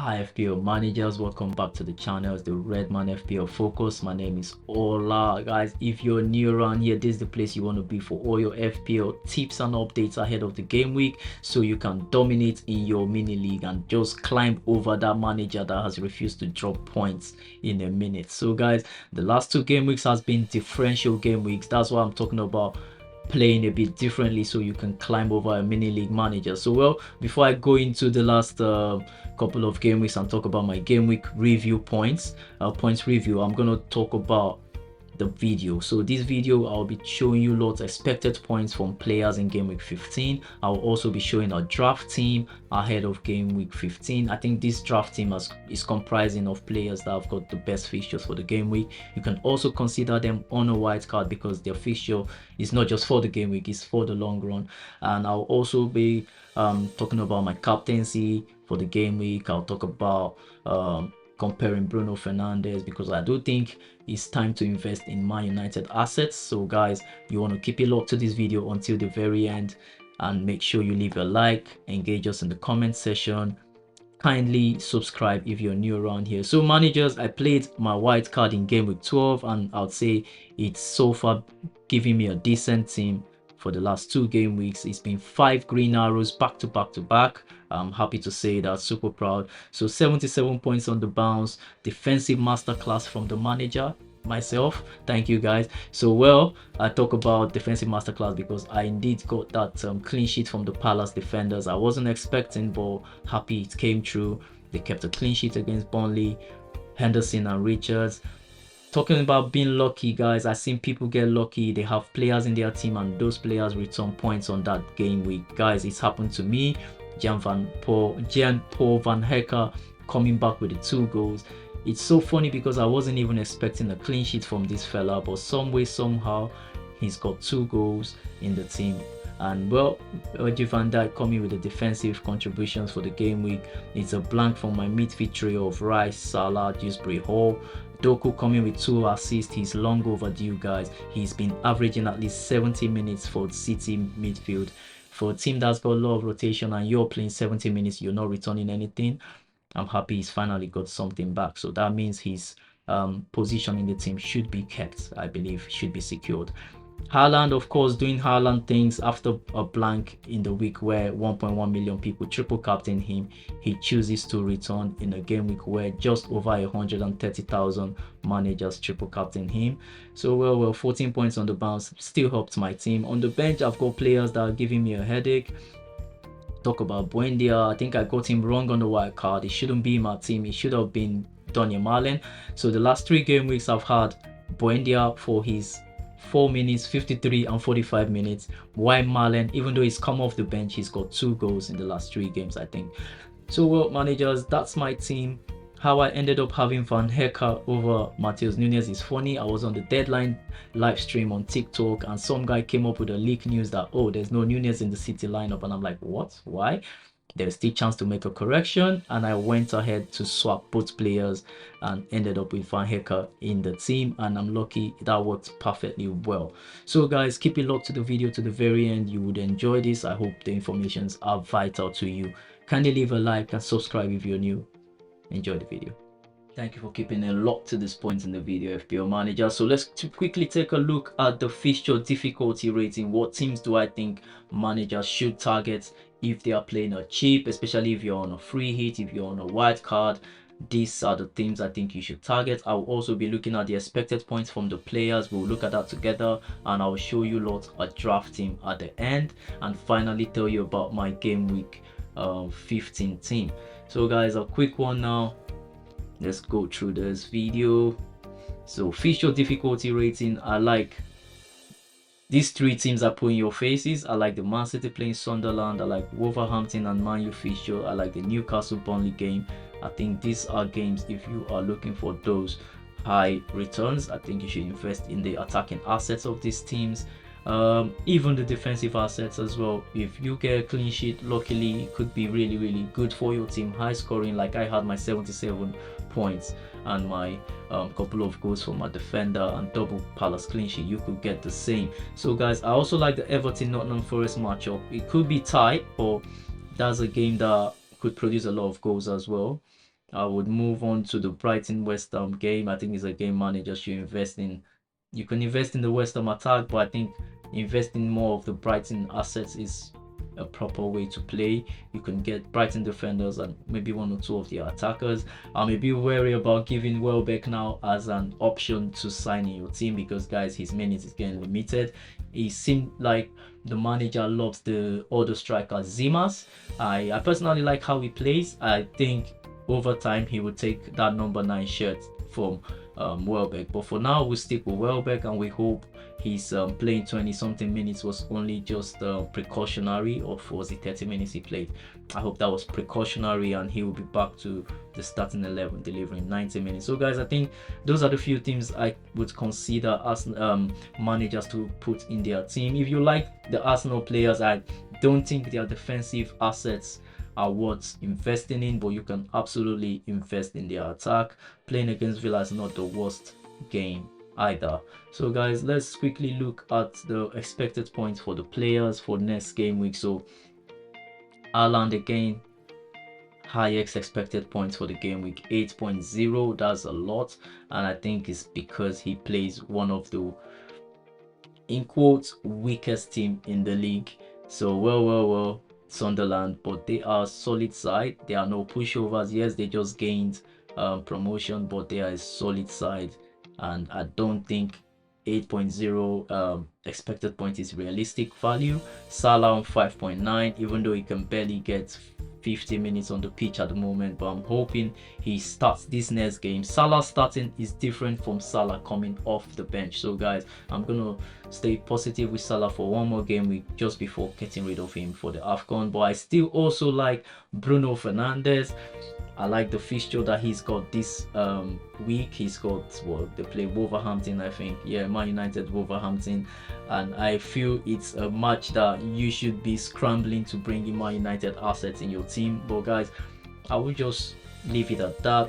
Hi FPL managers, welcome back to the channel. It's the Redman FPL Focus. My name is Ola. Guys, if you're new around here, this is the place you want to be for all your FPL tips and updates ahead of the game week, so you can dominate in your mini league and just climb over that manager that has refused to drop points in a minute. So guys, the last two game weeks has been differential game weeks. That's what I'm talking about, playing a bit differently so you can climb over a mini league manager. So well, before I go into the last couple of game weeks and talk about my game week review points review, I'm gonna talk about the video. So this video I'll be showing you lots of expected points from players in game week 15. I'll also be showing a draft team ahead of game week 15. I think this draft team is comprising of players that have got the best fixtures for the game week. You can also consider them on a white card because their fixture is not just for the game week, it's for the long run. And I'll also be talking about my captaincy for the game week. I'll talk about comparing Bruno Fernandes, because I do think it's time to invest in Man United assets. So guys, you want to keep it locked to this video until the very end, and make sure you leave a like, engage us in the comment section, kindly subscribe if you're new around here. So managers, I played my white card in game week 12, and I'd say it's so far giving me a decent team. For the last two game weeks, it's been 5 green arrows back to back. I'm happy to say that, super proud. So 77 points on the bounce, defensive masterclass from the manager, myself. Thank you guys. So well, I talk about defensive masterclass because I indeed got that clean sheet from the Palace defenders. I wasn't expecting, but happy it came true. They kept a clean sheet against Burnley, Henderson and Richards. Talking about being lucky, guys, I've seen people get lucky. They have players in their team and those players return points on that game week. Guys, it's happened to me. Jan Paul Van Hecker coming back with the 2 goals. It's so funny because I wasn't even expecting a clean sheet from this fella, but some way, somehow, he's got 2 goals in the team. And well, Virgil van Dijk coming with the defensive contributions for the game week. It's a blank from my midfield trio of Rice, Salah, Dewsbury Hall. Doku coming with 2 assists. He's long overdue, guys. He's been averaging at least 70 minutes for City midfield. For a team that's got a lot of rotation and you're playing 70 minutes, you're not returning anything, I'm happy he's finally got something back. So that means his position in the team should be kept, I believe, should be secured. Haaland, of course, doing Haaland things after a blank in the week where 1.1 million people triple captain him. He chooses to return in a game week where just over 130,000 managers triple captain him. So well, 14 points on the bounce still helped my team. On the bench, I've got players that are giving me a headache. Talk about Buendia. I think I got him wrong on the white card. It shouldn't be in my team. It should have been Donny Malen. So the last 3 game weeks, I've had Buendia for his 4 minutes, 53 and 45 minutes. Why Malen, even though he's come off the bench, he's got 2 goals in the last 3 games, I think. So well, managers, that's my team. How I ended up having Van Hecker over Matheus Nunes is funny. I was on the deadline live stream on TikTok and some guy came up with a leak news that, oh, there's no Nunes in the City lineup, and I'm like, what? Why? There's still chance to make a correction, and I went ahead to swap both players and ended up with Van Hecker in the team, and I'm lucky that worked perfectly well. So guys, keep it locked to the video to the very end. You would enjoy this. I hope the informations are vital to you. Kindly leave a like and subscribe if you're new. Enjoy the video. Thank you for keeping it locked to this point in the video, FPL manager. So let's quickly take a look at the fixture difficulty rating. What teams do I think managers should target if they are playing a cheap, especially if you're on a free hit, if you're on a white card? These are the teams I think you should target. I'll also be looking at the expected points from the players. We'll look at that together, and I'll show you lots a draft team at the end, and finally tell you about my game week 15 team. So guys, a quick one now. Let's go through this video. So fixture difficulty rating, I like these 3 teams I put in your faces. I like the Man City playing Sunderland. I like Wolverhampton and Man U fixture. I like the Newcastle Burnley game. I think these are games, if you are looking for those high returns, I think you should invest in the attacking assets of these teams. Even the defensive assets as well. If you get a clean sheet, luckily it could be really good for your team. High scoring, like I had my 77 points and my couple of goals for my defender and double Palace clean sheet, you could get the same. So guys, I also like the Everton Nottingham Forest matchup. It could be tight, but that's a game that could produce a lot of goals as well. I would move on to the Brighton West Ham game. I think it's a game managers should invest in. You can invest in the West Ham attack, but I think investing more of the Brighton assets is a proper way to play. You can get Brighton defenders and maybe one or two of the attackers. I may be wary about giving Welbeck now as an option to sign in your team because, guys, his minutes is getting limited. It seemed like the manager loves the other striker Zimas. I personally like how he plays. I think over time he will take that number 9 shirt from Welbeck, but for now we'll stick with Welbeck and we hope his playing 20 something minutes was only just precautionary, or was it 30 minutes he played? I hope that was precautionary and he will be back to the starting 11 delivering 90 minutes. So guys, I think those are the few teams I would consider as managers to put in their team. If you like the Arsenal players, I don't think their defensive assets are worth investing in, but you can absolutely invest in their attack. Playing against Villa is not the worst game either. So guys, let's quickly look at the expected points for the players for next game week. So Haaland again, highest expected points for the game week, 8.0. That's a lot, and I think it's because he plays one of the, in quotes, weakest team in the league. So well, Sunderland, but they are solid side. There are no pushovers. Yes, they just gained promotion, but they are a solid side, and I don't think 8.0 expected point is realistic value. Salah on 5.9, even though he can barely get 50 minutes on the pitch at the moment, but I'm hoping he starts this next game. Salah starting is different from Salah coming off the bench. So guys, I'm gonna stay positive with Salah for one more game week just before getting rid of him for the AFCON. But I still also like Bruno Fernandes. I like the fixture that he's got this week. He's got, well, they play Wolverhampton, I think. Yeah, Man United, Wolverhampton. And I feel it's a match that you should be scrambling to bring in Man United assets in your team. But guys, I will just leave it at that.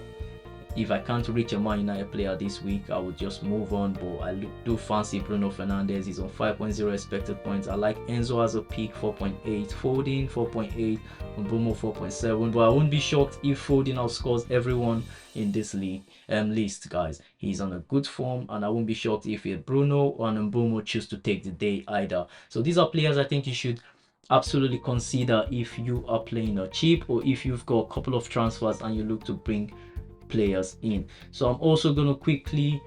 If I can't reach a Man United player this week, I would just move on. But I do fancy Bruno Fernandes. He's on 5.0 expected points. I like Enzo as a pick, 4.8. Foden, 4.8. Mbeumo, 4.7. But I wouldn't be shocked if Foden outscores everyone in this league list, guys. He's on a good form, and I won't be shocked if Bruno or Mbeumo choose to take the day either. So these are players I think you should absolutely consider if you are playing a cheap, or if you've got a couple of transfers and you look to bring players in. So I'm also going to quickly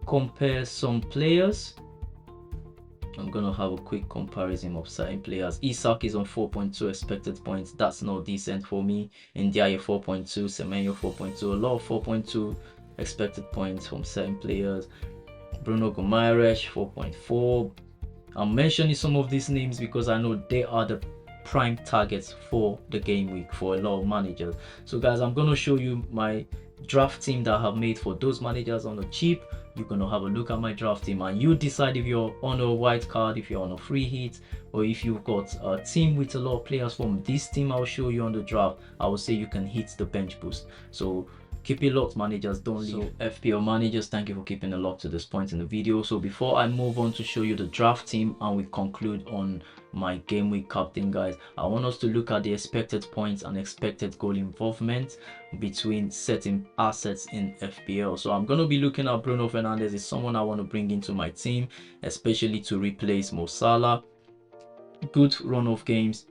compare some players. I'm going to have a quick comparison of certain players. Isak is on 4.2 expected points. That's not decent for me. Ndiaye 4.2, Semenyo 4.2, a lot of 4.2 expected points from certain players. Bruno Guimaraes 4.4. I'm mentioning some of these names because I know they are the prime targets for the game week for a lot of managers. So guys, I'm going to show you my draft team that I have made for those managers on the cheap. You're going to have a look at my draft team and you decide if you're on a white card, if you're on a free hit, or if you've got a team with a lot of players from this team I'll show you on the draft. I will say you can hit the bench boost. So keep it locked, managers, don't leave. So FPL managers, thank you for keeping it locked to this point in the video. So before I move on to show you the draft team and we conclude on my game week captain, guys, I want us to look at the expected points and expected goal involvement between certain assets in FPL. So I'm going to be looking at Bruno Fernandes. Is someone I want to bring into my team, especially to replace Mo Salah. Good run of games.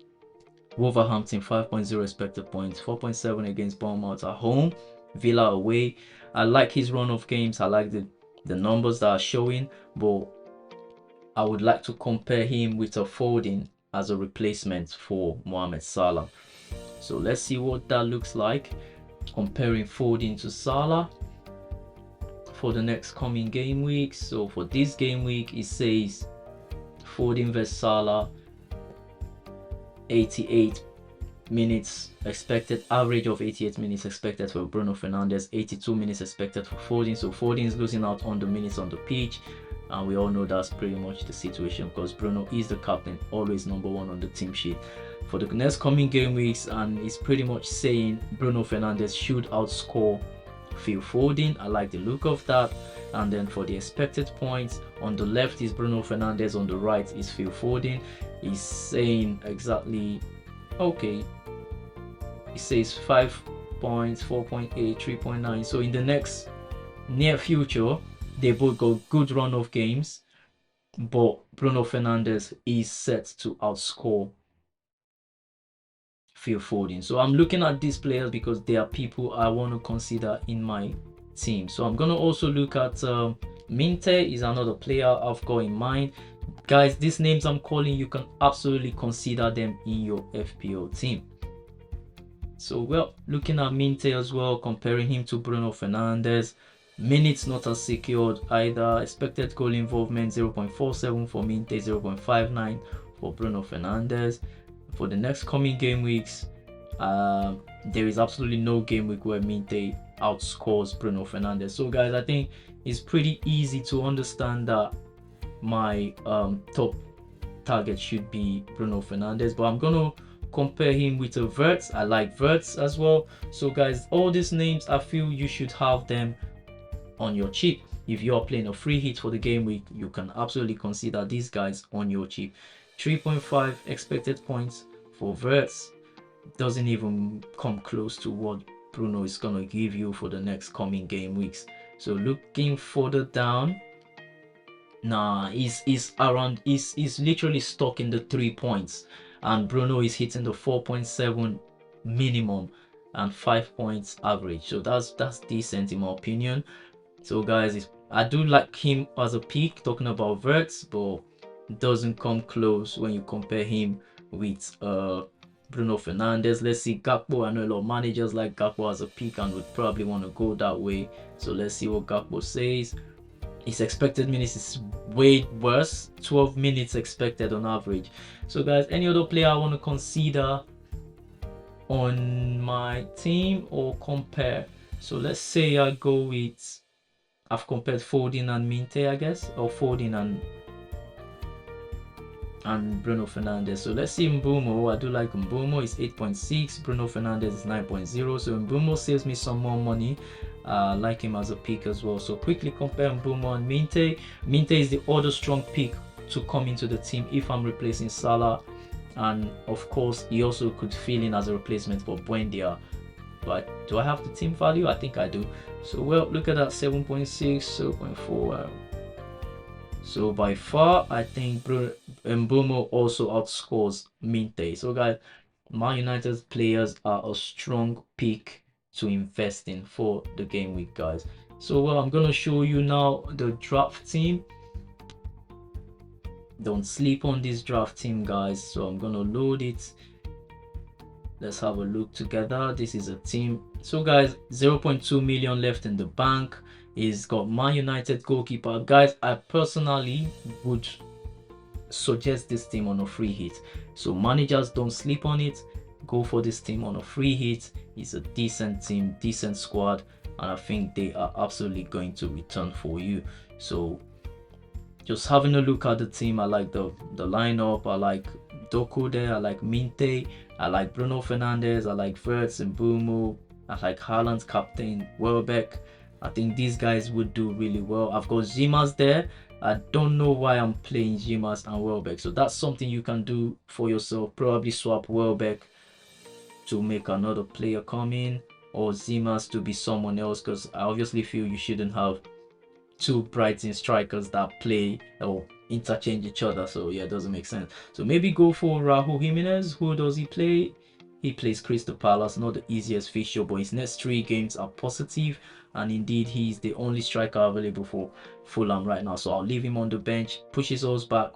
Wolverhampton 5.0 expected points, 4.7 against Bournemouth at home, Villa away. I like his run of games. I like the numbers that are showing, but I would like to compare him with a Foden as a replacement for Mohamed Salah. So let's see what that looks like, comparing Foden to Salah for the next coming game week. So for this game week, it says Foden vs Salah, 88 minutes expected, average of 88 minutes expected for Bruno Fernandes, 82 minutes expected for Foden. So Foden is losing out on the minutes on the pitch, and we all know that's pretty much the situation because Bruno is the captain, always number one on the team sheet for the next coming game weeks, and it's pretty much saying Bruno Fernandes should outscore Phil Foden. I like the look of that. And then for the expected points, on the left is Bruno Fernandes, on the right is Phil Foden. He's saying exactly, okay, it says points, 4.8, 3.9. So in the next near future, they both got good run of games, but Bruno Fernandes is set to outscore Phil Foden. So I'm looking at these players because they are people I want to consider in my team. So I'm gonna also look at Minte is another player I've got in mind. Guys, these names I'm calling, you can absolutely consider them in your FPL team. So well, looking at Minte as well, comparing him to Bruno Fernandes, minutes not as secured either. Expected goal involvement 0.47 for Minte, 0.59 for Bruno Fernandes. For the next coming game weeks, there is absolutely no game week where Minte outscores Bruno Fernandes. So guys, I think it's pretty easy to understand that my top target should be Bruno Fernandes, but I'm gonna compare him with a Wirtz. I like Wirtz as well. So guys, all these names, I feel you should have them on your chip. If you're playing a free hit for the game week, you can absolutely consider these guys on your chip. 3.5 expected points for Wirtz doesn't even come close to what Bruno is gonna give you for the next coming game weeks. So looking further down, nah, he's literally stuck in the 3 points, and Bruno is hitting the 4.7 minimum and 5 points average. So that's decent in my opinion. So guys, I do like him as a pick, talking about Wirtz, but it doesn't come close when you compare him with Bruno Fernandes. Let's see Gakpo. I know a lot of managers like Gakpo as a pick and would probably want to go that way. So let's see what Gakpo says. His expected minutes is way worse, 12 minutes expected on average. So guys, any other player I want to consider on my team or compare? So let's say I go with, I've compared Foden and Minte, I guess, or Foden and Bruno Fernandes. So let's see Mbeumo. I do like Mbeumo. It's 8.6. Bruno Fernandes is 9.0. So Mbeumo saves me some more money. Like him as a pick as well. So quickly compare Mbeumo and Minte. Minte is the other strong pick to come into the team if I'm replacing Salah, and of course he also could fill in as a replacement for Buendia. But do I have the team value? I think I do. So well, look at that, 7.6, 0.4. So by far, I think Mbeumo also outscores Minte. So guys, Man United's players are a strong pick to invest in for the game week, guys. So well, I'm gonna show you now the draft team. Don't sleep on this draft team, guys. So I'm gonna load it. Let's have a look together. This is a team. So guys, 0.2 million left in the bank. He's got Man United goalkeeper. Guys, I personally would suggest this team on a free hit. So managers, don't sleep on it. Go for this team on a free hit. It's a decent team, decent squad, and I think they are absolutely going to return for you. So just having a look at the team, I like the lineup. I like Doku there. I like Minte. I like Bruno Fernandes. I like Wirtz and Mbeumo. I like Haaland's captain, Welbeck. I think these guys would do really well. I've got Zimas there. I don't know why I'm playing Zimas and Welbeck. So that's something you can do for yourself. Probably swap Welbeck to make another player come in, or Zimas to be someone else, because I obviously feel you shouldn't have two Brighton strikers that play or interchange each other. So yeah, it doesn't make sense. So maybe go for Raúl Jimenez. Who does he play? He plays Crystal Palace, not the easiest fixture, but his next 3 games are positive, and indeed he's the only striker available for Fulham right now. So I'll leave him on the bench. Pushes us back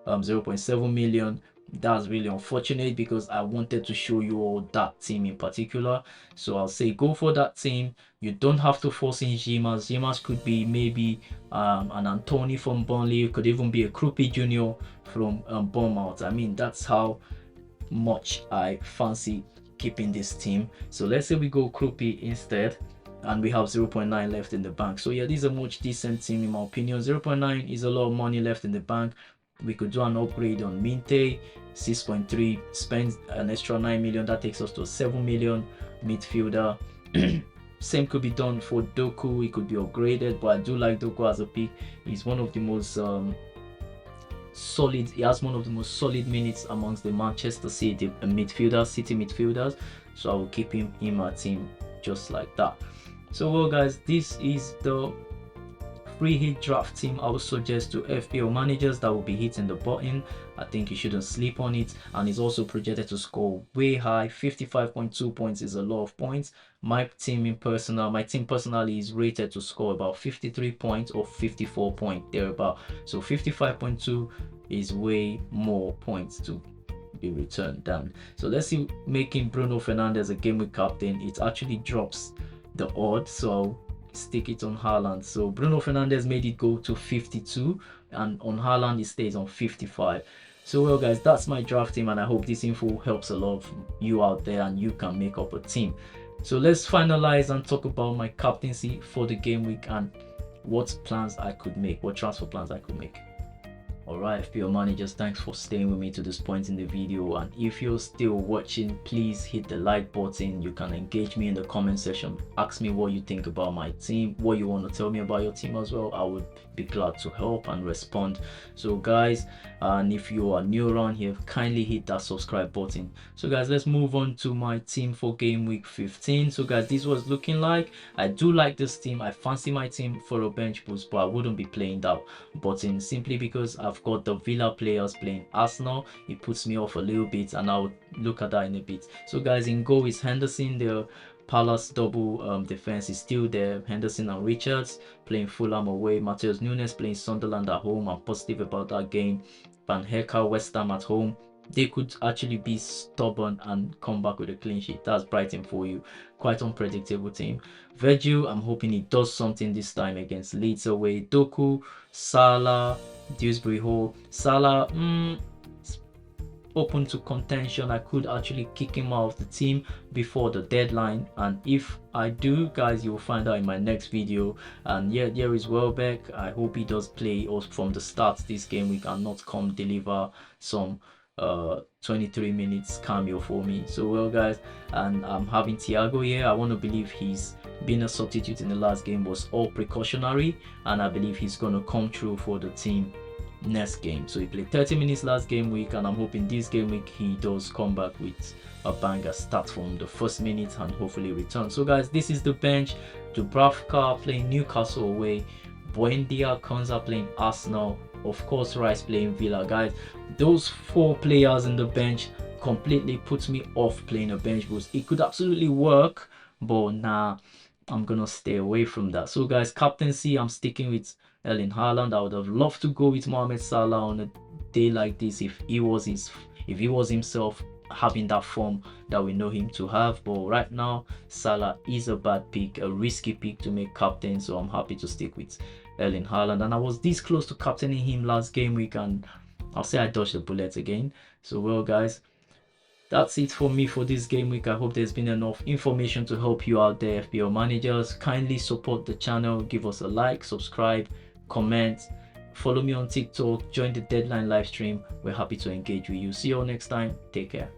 0.7 million. That's really unfortunate because I wanted to show you all that team in particular. So I'll say go for that team. You don't have to force in Zimas. Zimas could be maybe an Antony from Burnley. It could even be a Krupi Jr. from Bournemouth. I mean, that's how much I fancy keeping this team. So let's say we go Krupi instead, and we have 0.9 left in the bank. So yeah, this is a much decent team in my opinion. 0.9 is a lot of money left in the bank. We could do an upgrade on Minte. 6.3, spend an extra 9 million. That takes us to a 7 million midfielder. Same could be done for Doku. He could be upgraded, but I do like Doku as a pick. He's one of the most solid. He has one of the most solid minutes amongst the Manchester City midfielders, City midfielders. So I will keep him in my team just like that. So well guys, this is the free hit draft team I would suggest to FPL managers that will be hitting the button. I think you shouldn't sleep on it, and it's also projected to score way high. 55.2 points is a lot of points. My team personally is rated to score about 53 points or 54 points thereabout. So 55.2 is way more points to be returned down. So let's see, making Bruno Fernandes a game week captain, it actually drops the odds, so I'll stick it on Haaland. So Bruno Fernandes made it go to 52, and on Haaland it stays on 55. So well guys, that's my draft team, and I hope this info helps a lot of you out there and you can make up a team. So let's finalize and talk about my captaincy for the game week and what plans I could make, what transfer plans I could make. Alright, FPL managers, thanks for staying with me to this point in the video, and if you're still watching, please hit the like button. You can engage me in the comment section, ask me what you think about my team, what you want to tell me about your team as well. I would be glad to help and respond. So guys, and if you are new around here, kindly hit that subscribe button. So guys, let's move on to my team for game week 15. So guys, this was looking like, I do like this team. I fancy my team for a bench boost, but I wouldn't be playing that button simply because I've got the Villa players playing Arsenal. It puts me off a little bit, and I'll look at that in a bit. So guys, in goal is Henderson. The Palace double defense is still there. Henderson and Richards playing Fulham away. Matheus Nunes playing Sunderland at home. I'm positive about that game. Van Hecke, West Ham at home. They could actually be stubborn and come back with a clean sheet. That's Brighton for you. Quite unpredictable team. Virgil, I'm hoping he does something this time against Leeds away. Doku, Salah, Dewsbury Hall. Salah, open to contention. I could actually kick him out of the team before the deadline, and if I do, guys, you'll find out in my next video. And yeah, there is Welbeck. I hope he does play from the start this game week and not come deliver some 23 minutes cameo for me. So well guys, and I'm having Thiago here. I want to believe he's been a substitute in the last game was all precautionary, and I believe he's going to come through for the team next game. So he played 30 minutes last game week, and I'm hoping this game week he does come back with a banger, start from the first minute and hopefully return. So guys, this is the bench. Dubravka playing Newcastle away, Buendia, Konza playing Arsenal, of course Rice playing Villa. Guys, those 4 players in the bench completely puts me off playing a bench boost. It could absolutely work, but nah, I'm gonna stay away from that. So guys, captaincy, I'm sticking with Erling Haaland. I would have loved to go with Mohamed Salah on a day like this if he was himself having that form that we know him to have. But right now, Salah is a bad pick, a risky pick to make captain. So I'm happy to stick with Erling Haaland. And I was this close to captaining him last game week, and I'll say I dodged the bullet again. So well guys, that's it for me for this game week. I hope there's been enough information to help you out there, FPL managers. Kindly support the channel, give us a like, subscribe, comment, follow me on TikTok, join the deadline live stream. We're happy to engage with you. See you all next time. Take care.